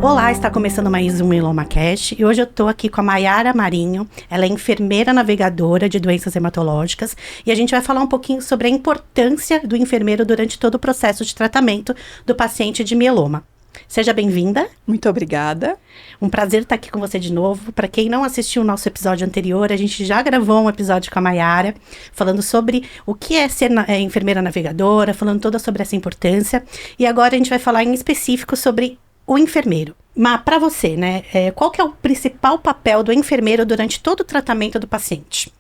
Olá, está começando mais um MyelomaCast e hoje eu estou aqui com a Mayara Marinho. Ela é enfermeira navegadora de doenças hematológicas e a gente vai falar um pouquinho sobre a importância do enfermeiro durante todo o processo de tratamento do paciente de mieloma. Seja bem-vinda. Muito obrigada. Um prazer estar aqui com você de novo. Para quem não assistiu o nosso episódio anterior, a gente já gravou um episódio com a Mayara, falando sobre o que é ser enfermeira navegadora, falando toda sobre essa importância. E agora a gente vai falar em específico sobre o enfermeiro. Mas para você, né, qual que é o principal papel do enfermeiro durante todo o tratamento do paciente?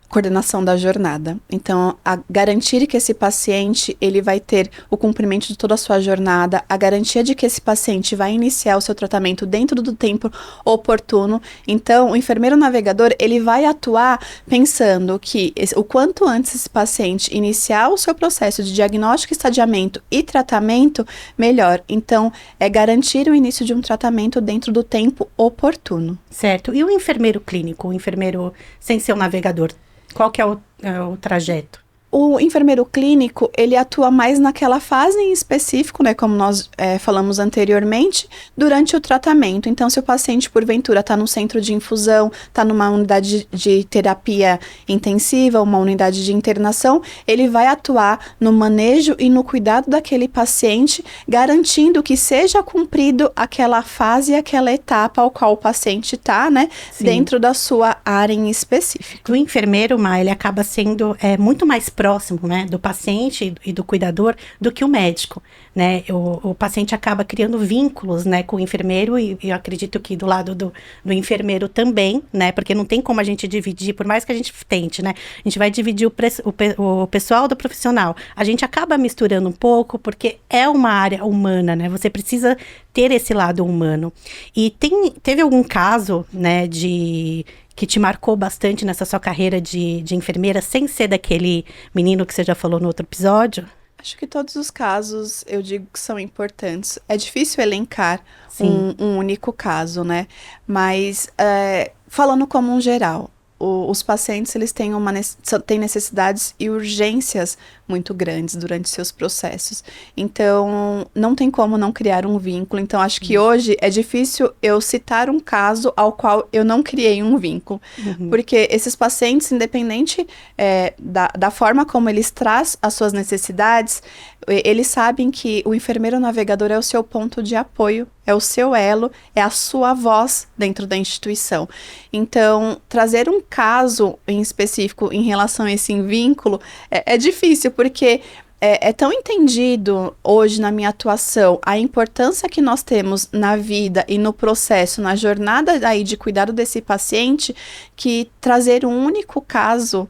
Coordenação da jornada. Então, garantir que esse paciente ele vai ter o cumprimento de toda a sua jornada, a garantia de que esse paciente vai iniciar o seu tratamento dentro do tempo oportuno. Então, o enfermeiro navegador ele vai atuar pensando que o quanto antes esse paciente iniciar o seu processo de diagnóstico, estadiamento e tratamento, melhor. Então, é garantir o início de um tratamento dentro do tempo oportuno. Certo. E o enfermeiro clínico, o enfermeiro sem ser o navegador? Qual que é o trajeto? O enfermeiro clínico, ele atua mais naquela fase em específico, né, como nós falamos anteriormente, durante o tratamento. Então, se o paciente, porventura, está no centro de infusão, está numa unidade de terapia intensiva, uma unidade de internação, ele vai atuar no manejo e no cuidado daquele paciente, garantindo que seja cumprido aquela fase, aquela etapa ao qual o paciente está, né, dentro da sua área em específico. O enfermeiro, ele acaba sendo muito mais próximo, né, do paciente e do cuidador do que o médico, né? O paciente acaba criando vínculos, né, com o enfermeiro e eu acredito que do lado do enfermeiro também, né, porque não tem como a gente dividir, por mais que a gente tente, né, a gente vai dividir o pessoal do profissional. A gente acaba misturando um pouco porque é uma área humana, né, você precisa ter esse lado humano. E teve algum caso, né, que te marcou bastante nessa sua carreira de enfermeira, sem ser daquele menino que você já falou no outro episódio? Acho que todos os casos, eu digo que são importantes. É difícil elencar um único caso, né? Mas, falando como um geral, os pacientes, eles têm necessidades e urgências muito grandes durante seus processos. Então, não tem como não criar um vínculo. Então, acho que hoje é difícil eu citar um caso ao qual eu não criei um vínculo. Porque esses pacientes, independente da forma como eles trazem as suas necessidades, eles sabem que o enfermeiro navegador é o seu ponto de apoio, é o seu elo, é a sua voz dentro da instituição. Então, trazer um caso em específico em relação a esse vínculo é difícil, porque é tão entendido hoje na minha atuação a importância que nós temos na vida e no processo, na jornada aí de cuidado desse paciente, que trazer um único caso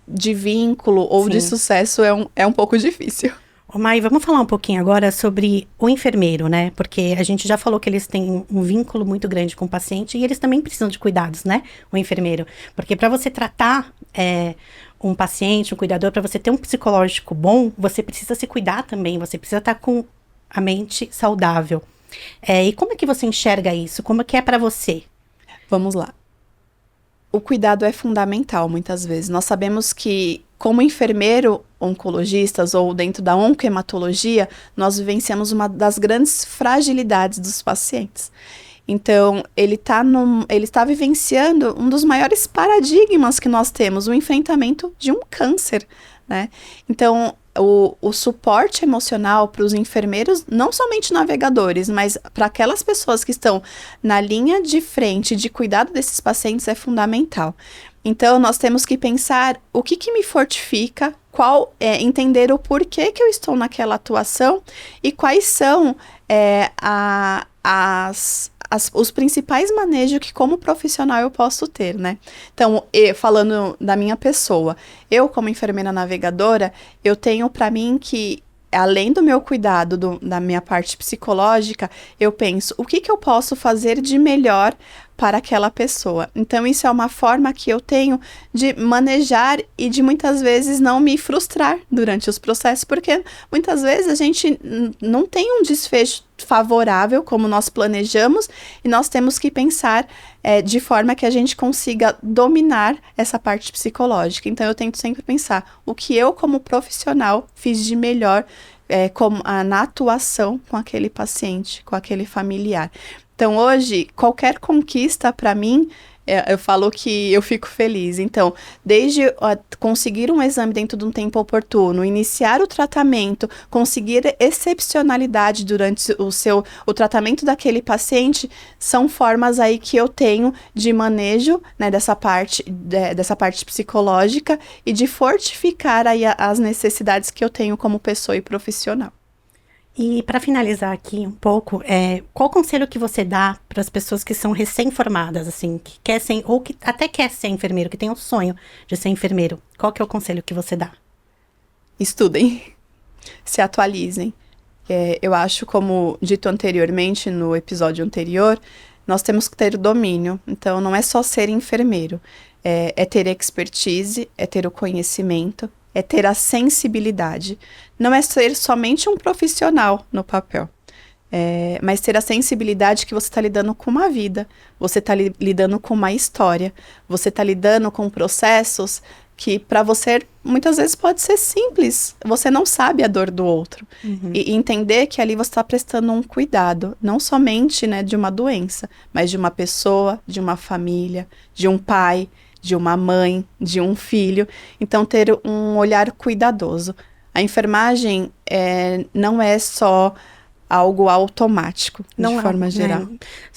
de vínculo ou de sucesso é um pouco difícil. Mai, vamos falar um pouquinho agora sobre o enfermeiro, né? Porque a gente já falou que eles têm um vínculo muito grande com o paciente e eles também precisam de cuidados, né? O enfermeiro. Porque para você tratar um paciente, um cuidador, para você ter um psicológico bom, você precisa se cuidar também, você precisa estar com a mente saudável. E como é que você enxerga isso? Como é que é para você? Vamos lá. O cuidado é fundamental, muitas vezes. Nós sabemos que, como enfermeiro, oncologistas ou dentro da oncohematologia, nós vivenciamos uma das grandes fragilidades dos pacientes. Então, ele está vivenciando um dos maiores paradigmas que nós temos, o enfrentamento de um câncer, né? Então, o suporte emocional para os enfermeiros, não somente navegadores, mas para aquelas pessoas que estão na linha de frente de cuidado desses pacientes é fundamental. Então, nós temos que pensar o que me fortifica, entender o porquê que eu estou naquela atuação e quais são os principais manejos que, como profissional, eu posso ter, né? Então, falando da minha pessoa, eu, como enfermeira navegadora, eu tenho para mim que, além do meu cuidado, da minha parte psicológica, eu penso, o que eu posso fazer de melhor para aquela pessoa? Então, isso é uma forma que eu tenho de manejar e de muitas vezes não me frustrar durante os processos, porque muitas vezes a gente não tem um desfecho favorável como nós planejamos e nós temos que pensar de forma que a gente consiga dominar essa parte psicológica. Então, eu tento sempre pensar o que eu, como profissional, fiz de melhor na atuação com aquele paciente, com aquele familiar. Então, hoje, qualquer conquista para mim, eu falo que eu fico feliz. Então, desde conseguir um exame dentro de um tempo oportuno, iniciar o tratamento, conseguir excepcionalidade durante o tratamento daquele paciente, são formas aí que eu tenho de manejo, né, dessa parte psicológica e de fortificar aí as necessidades que eu tenho como pessoa e profissional. E para finalizar aqui um pouco, qual conselho que você dá para as pessoas que são recém-formadas, assim, que quer ser, ou que até quer ser enfermeiro, que tem o sonho de ser enfermeiro? Qual que é o conselho que você dá? Estudem, se atualizem. Eu acho, como dito anteriormente, no episódio anterior, nós temos que ter o domínio. Então, não é só ser enfermeiro, é ter expertise, é ter o conhecimento, é ter a sensibilidade. Não é ser somente um profissional no papel, mas ter a sensibilidade que você está lidando com uma vida, você está lidando com uma história, você está lidando com processos que para você muitas vezes pode ser simples, você não sabe a dor do outro. Uhum. E entender que ali você está prestando um cuidado, não somente, né, de uma doença, mas de uma pessoa, de uma família, de um pai, de uma mãe, de um filho. Então, ter um olhar cuidadoso. A enfermagem não é só algo automático, de forma geral.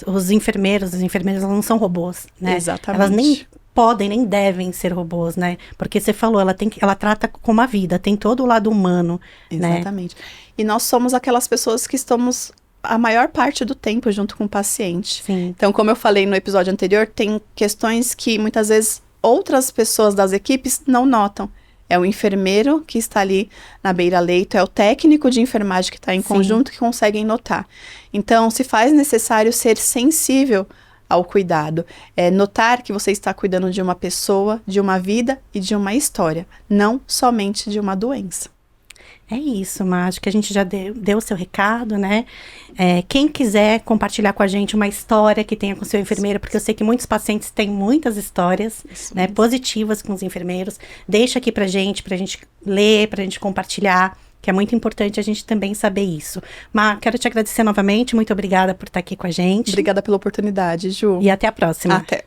Os enfermeiros, as enfermeiras, elas não são robôs, né? Exatamente. Elas nem podem, nem devem ser robôs, né? Porque você falou, ela trata como a vida, tem todo o lado humano, Exatamente. Né? E nós somos aquelas pessoas que estamos a maior parte do tempo junto com o paciente. Sim. Então, como eu falei no episódio anterior, tem questões que muitas vezes outras pessoas das equipes não notam. É o enfermeiro que está ali na beira-leito, é o técnico de enfermagem que está em conjunto que conseguem notar. Então, se faz necessário ser sensível ao cuidado. Notar que você está cuidando de uma pessoa, de uma vida e de uma história, não somente de uma doença. É isso, mas acho que a gente já deu o seu recado, né? Quem quiser compartilhar com a gente uma história que tenha com o seu enfermeiro, porque eu sei que muitos pacientes têm muitas histórias, né, positivas com os enfermeiros, deixa aqui pra gente ler, pra gente compartilhar, que é muito importante a gente também saber isso. Mas quero te agradecer novamente, muito obrigada por estar aqui com a gente. Obrigada pela oportunidade, Ju. E até a próxima. Até.